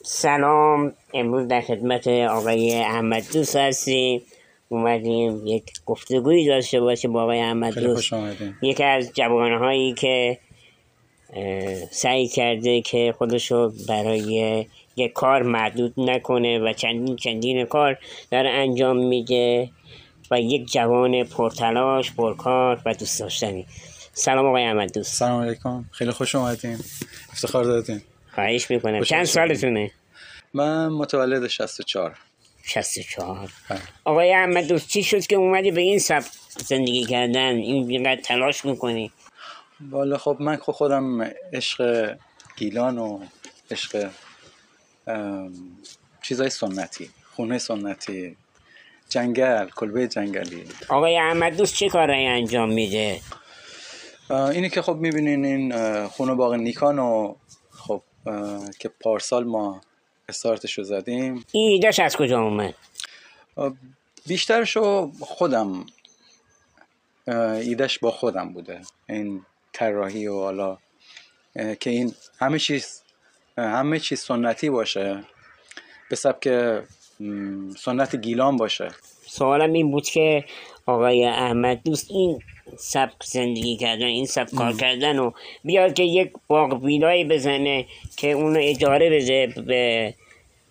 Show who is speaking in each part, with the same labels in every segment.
Speaker 1: سلام، امروز در خدمت آقای احمد دوست هستیم. اومدیم یک گفتگویی داشته باشیم با آقای احمد دوست، یکی از جوانهایی که سعی کرده که خودشو برای یک کار محدود نکنه و چندین کار داره انجام میده و یک جوان پرتلاش، پرکار و دوست داشتنی. سلام آقای احمد دوست.
Speaker 2: سلام علیکم، خیلی خوش اومدین، افتخار دادین.
Speaker 1: خواهش میکنم. چند سالتونه؟
Speaker 2: من متولد 64.
Speaker 1: 64. آقای احمد دوست، چی شد که اومدی به این سبک زندگی کردن، اینقدر تلاش میکنی؟
Speaker 2: والا خب من خودم عشق گیلان و عشق چیزای سنتی، خونه سنتی، جنگل، کلبه جنگلی.
Speaker 1: آقای احمد دوست چه کارایی انجام میده؟
Speaker 2: اینی که خب میبینین این خونه باغ نیکانو، خب که پارسال ما استارتشو زدیم.
Speaker 1: این ایدهش از کجا اومد؟
Speaker 2: بیشترشو خودم، ایدهش با خودم بوده، این طراحی و حالا که این همه چیز سنتی باشه، به سبک سنت گیلان باشه.
Speaker 1: سوالم این بود که آقای احمد دوست این سبک زندگی کردن، این سبک کار کردن و بیاد که یک باغ ویلایی بزنه که اونو اجاره بده به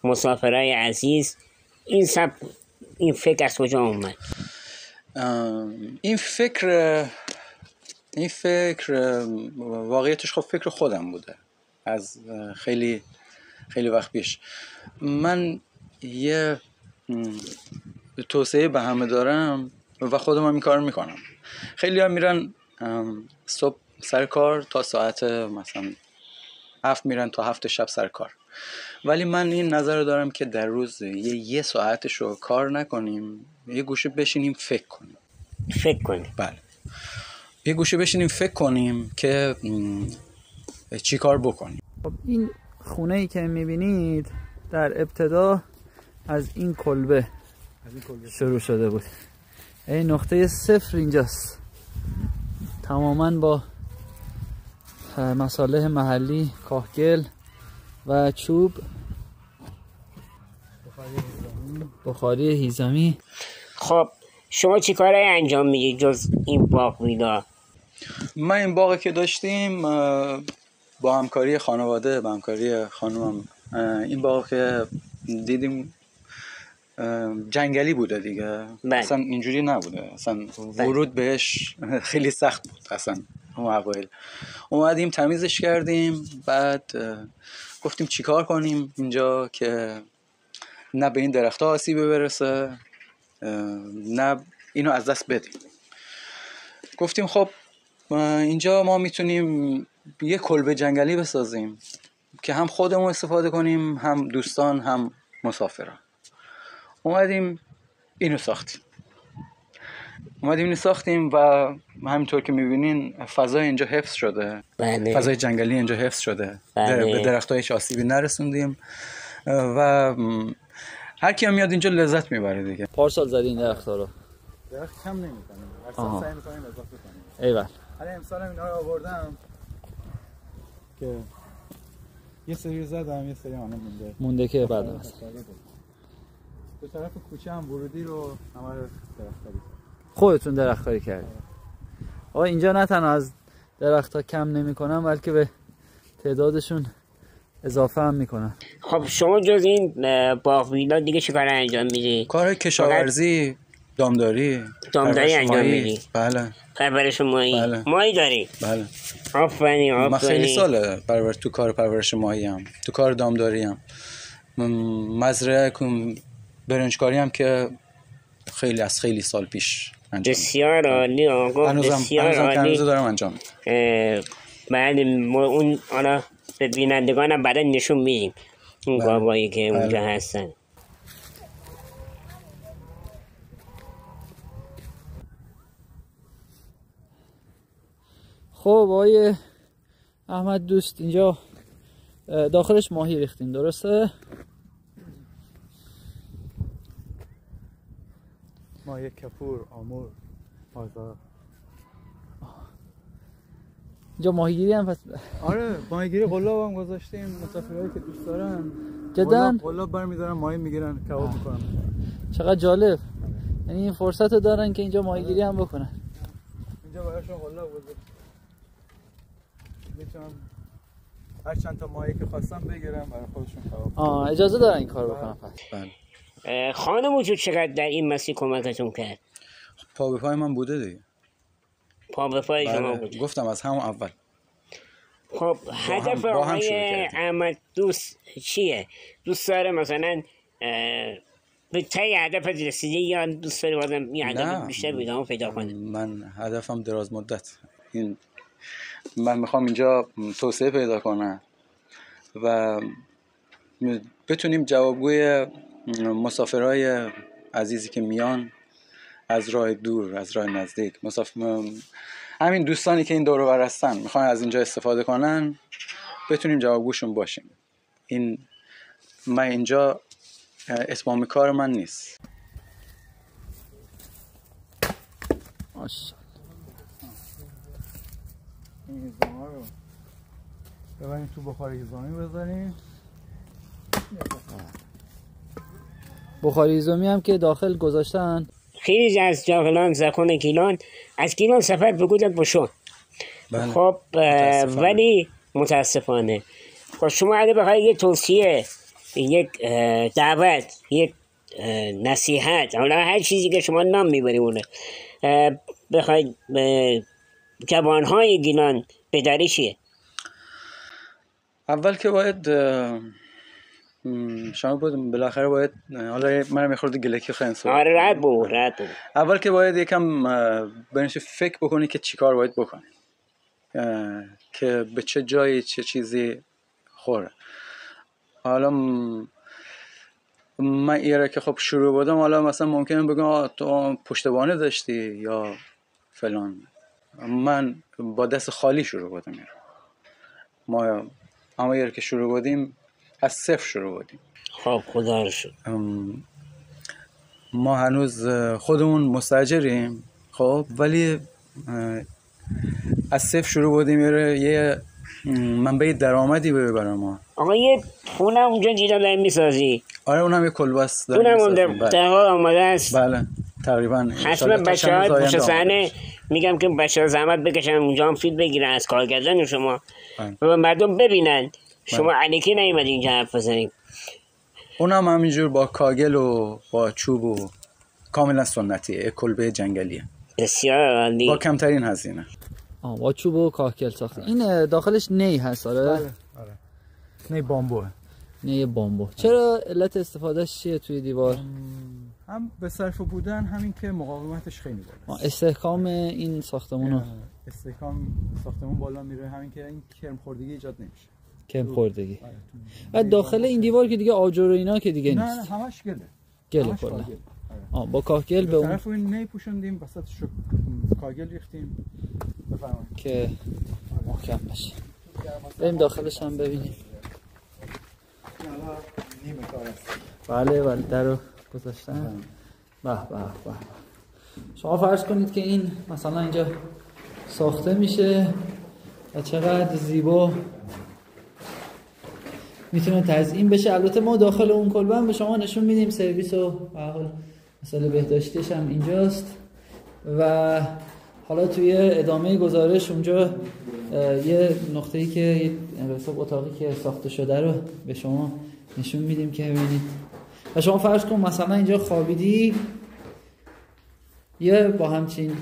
Speaker 1: مسافرای عزیز، این سبک، این فکر از کجا اومد؟
Speaker 2: این فکر واقعیتش خب فکر خودم بوده از خیلی وقت پیش. من یه توسعه به همه دارم و خودم هم این کار میکنم. خیلی هم میرن صبح سر کار تا ساعت مثلا 7 میرن تا 7 شب سر کار، ولی من این نظر رو دارم که در روز یه ساعتش رو کار نکنیم، یه گوشه بشینیم فکر کنیم. بله، یه گوشه بشینیم فکر کنیم که چی کار بکنیم.
Speaker 3: خب این خونه ای که میبینید در ابتدا از این کلبه شروع شده بود. این نقطه صفر اینجاست، تماما با مصالح محلی، کاهگل و چوب، بخاری هیزمی.
Speaker 1: خب شما چی کارایی انجام میدید جز این باغ ویلا؟
Speaker 2: ما این باغی که داشتیم با همکاری خانواده، با همکاری خانومم، این باغ که دیدیم جنگلی بوده دیگه. اصلا اینجوری نبوده، اصلا ورود بهش خیلی سخت بود. اصلا اون اوایل اومدیم تمیزش کردیم، بعد گفتیم چیکار کنیم اینجا که نه به این درخت‌ها آسیبی برسه، نه اینو از دست بدیم. گفتیم خب اینجا ما میتونیم یه کلبه جنگلی بسازیم که هم خودمون استفاده کنیم، هم دوستان، هم مسافران. اومدیم اینو ساختیم و همینطور که میبینین فضای اینجا حفظ شده.
Speaker 1: بله.
Speaker 2: فضای جنگلی اینجا حفظ شده.
Speaker 1: بله.
Speaker 2: به درخت‌های هیچ آسیبی نرسوندیم و هر کی هم میاد اینجا لذت میبره دیگه.
Speaker 3: پارسال زدین درخت‌ها رو؟
Speaker 2: درخت کم نمی‌کنیم، هر سال سعی می‌کنیم اضافه کنیم.
Speaker 3: ایول.
Speaker 2: الان امسال هم اینا رو آوردم که یه سری زدم، یه سری هنوز
Speaker 3: مونده که بعد است.
Speaker 2: دو طرف کوچه هم ورودی رو همه رو درخت‌کاری.
Speaker 3: خودتون درخت‌کاری کردید؟ آقا اینجا نه تنها از درخت‌ها کم نمی‌کنن بلکه به تعدادشون اضافه هم میکنن.
Speaker 1: خب شما جز این باغ ویلا دیگه چه کار انجام میدی؟
Speaker 2: کار کشاورزی، دامداری
Speaker 1: انجام میدی؟
Speaker 2: بله.
Speaker 1: پرورش ماهی؟
Speaker 2: بله.
Speaker 1: ماهی داری؟
Speaker 2: بله.
Speaker 1: آفرین.
Speaker 2: من خیلی ساله تو کار پرورش ماهی هم، تو کار دامداری هم، مزرعه برنجکاری هم که خیلی سال پیش انجام.
Speaker 1: بسیار عالی آقا، بسیار عالی.
Speaker 2: هنوزم دارم انجام.
Speaker 1: بعد اون حالا به بینندگانم بعدا نشون میدیم اون گاوایی که اونجا هستن.
Speaker 3: خب آقای احمد دوست، اینجا داخلش ماهی ریختین درسته؟
Speaker 2: ماهی کپور، آمور، آزار.
Speaker 3: اینجا ماهیگیری هم پس؟
Speaker 2: آره، ماهیگیری قلاب هم گذاشتیم. مسافرایی که دوست دارن
Speaker 3: جدا
Speaker 2: قلاب برمی‌دارن ماهی میگیرن کباب میکنن.
Speaker 3: چقدر جالب. یعنی این فرصت رو دارن که اینجا ماهیگیری هم بکنن.
Speaker 2: اینجا براشون قلاب بوده. میتونن هر چند تا ماهی که خواستن بگیرن برای خودشون کباب.
Speaker 3: اجازه دارن این کار بکنن پس.
Speaker 2: بله.
Speaker 1: خانم وجود چقدر در این مسیر کمکتون کرد؟
Speaker 2: پا به پای من بوده دیگه.
Speaker 1: پا به پای شما بود.
Speaker 2: گفتم از همون اول.
Speaker 1: خب هدف آقای احمد دوست چیه؟ دوست داره مثلا به تای هدف رسیده یا دوست داره بازم یه هدف بیشتر بیدامو پیدا کنه؟
Speaker 2: من هدفم دراز مدت. من میخوام اینجا توسعه پیدا کنم و بتونیم جوابگوی مسافرهای عزیزی که میان از راه دور از راه نزدیک، همین دوستانی که این دور و بر هستن میخوان از اینجا استفاده کنن بتونیم جوابگوشون باشیم. من اینجا اتمام کار من نیست.
Speaker 3: ماشاءالله.
Speaker 2: این هیزم‌ها رو ببریم تو بخار هیزمی بذاریم.
Speaker 3: بخار هیزمی هم که داخل گذاشتن.
Speaker 1: خیلی از جاهلان زکون گیلان از گیلان سفر بگوید بشون.
Speaker 2: بله.
Speaker 1: خب ولی متاسفانه خب شما اگه بخواید یک توصیه، یک دعوت، یک نصیحت، حالا هر چیزی که شما نام میبریم بخواید جوانهای گیلان بداری چیه؟
Speaker 2: اول که باید شما بالاخره باید، حالا منم یه خورده گلکی خیلی صحبت.
Speaker 1: آره راحت بود.
Speaker 2: اول که باید یکم برنش فکر بکنی که چی کار باید بکنی، که به چه جایی چه چیزی خوره. حالا من ایره که خب شروع بودم، حالا مثلا ممکنه بگم تو پشتوانه داشتی یا فلان. من با دست خالی شروع بودم. اما ایره که شروع بودیم از صفر شروع بودیم.
Speaker 1: خب خدا رو شکر.
Speaker 2: ما هنوز خودمون مستاجریم، خب ولی از صفر شروع بودیم. یه منبع درآمدی برای ما.
Speaker 1: آقا یه خونه اونجا دیدم داریم میسازی؟
Speaker 2: آره اونم یه کلبس
Speaker 1: اونم در حال آماده است.
Speaker 2: بله تقریبا.
Speaker 1: حتما بچه ها پشت صحنه میگم که بچه ها زحمت بکشن اونجا هم فیلم بگیرن از کارگردان شما و مردم ببینن. شما علیکی نیومد اینجا حرف بزنیم.
Speaker 2: اونم همینجور با کاگل و با چوب و کاملا سنتیه، کلبه جنگلیه.
Speaker 1: بسیار عالی.
Speaker 2: با کمترین هزینه.
Speaker 3: با چوب و کاکل ساخته. این داخلش نی هست آره؟
Speaker 2: آره. نی بامبوه.
Speaker 3: نی بامبو. چرا علت استفادهش چیه توی دیوار؟
Speaker 2: هم به صرف بودن، همین که مقاومتش خیلی بالاست.
Speaker 3: استحکام این ساختمونو.
Speaker 2: استحکام ساختمون بالا میره، همین که این کرم خوردگی ایجاد نمیشه.
Speaker 3: کرم خوردگی. و داخل این دیوار که دیگه آجر و اینا که دیگه نیست.
Speaker 2: نه همش گله.
Speaker 3: گله کلا. با کاگل به اون
Speaker 2: طرف این نی پوشوندیم، وسطش رو کاگل ریختیم. بفرمایید
Speaker 3: که محکم بشه. بریم داخلش هم ببینیم. بله درو گذاشتن. به شما فرض کنید که این مثلا اینجا ساخته میشه و چقدر زیبا میتونه تزیین بشه. البته ما داخل اون کلبه هم به شما نشون میدیم سرویس و به هر حال مسئله بهداشتیش هم اینجاست. و حالا توی ادامه گزارش اونجا یه نقطه‌ای که یه اتاقی که ساخته شده رو به شما نشون میدیم که ببینید. و شما فرض کن مثلا اینجا خوابیدی، یه با همچین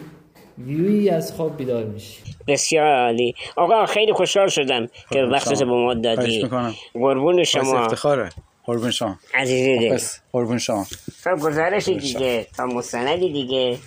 Speaker 3: ویوی از خواب بیدار میشی.
Speaker 1: بسیار عالی. آقا خیلی خوشحال شدم که وقتت به ما دادی. قربون شما.
Speaker 2: افتخاره. قربون شما.
Speaker 1: عزیزی.
Speaker 2: قربون شما.
Speaker 1: خب گزارشی دیگه تا مستندی دیگه.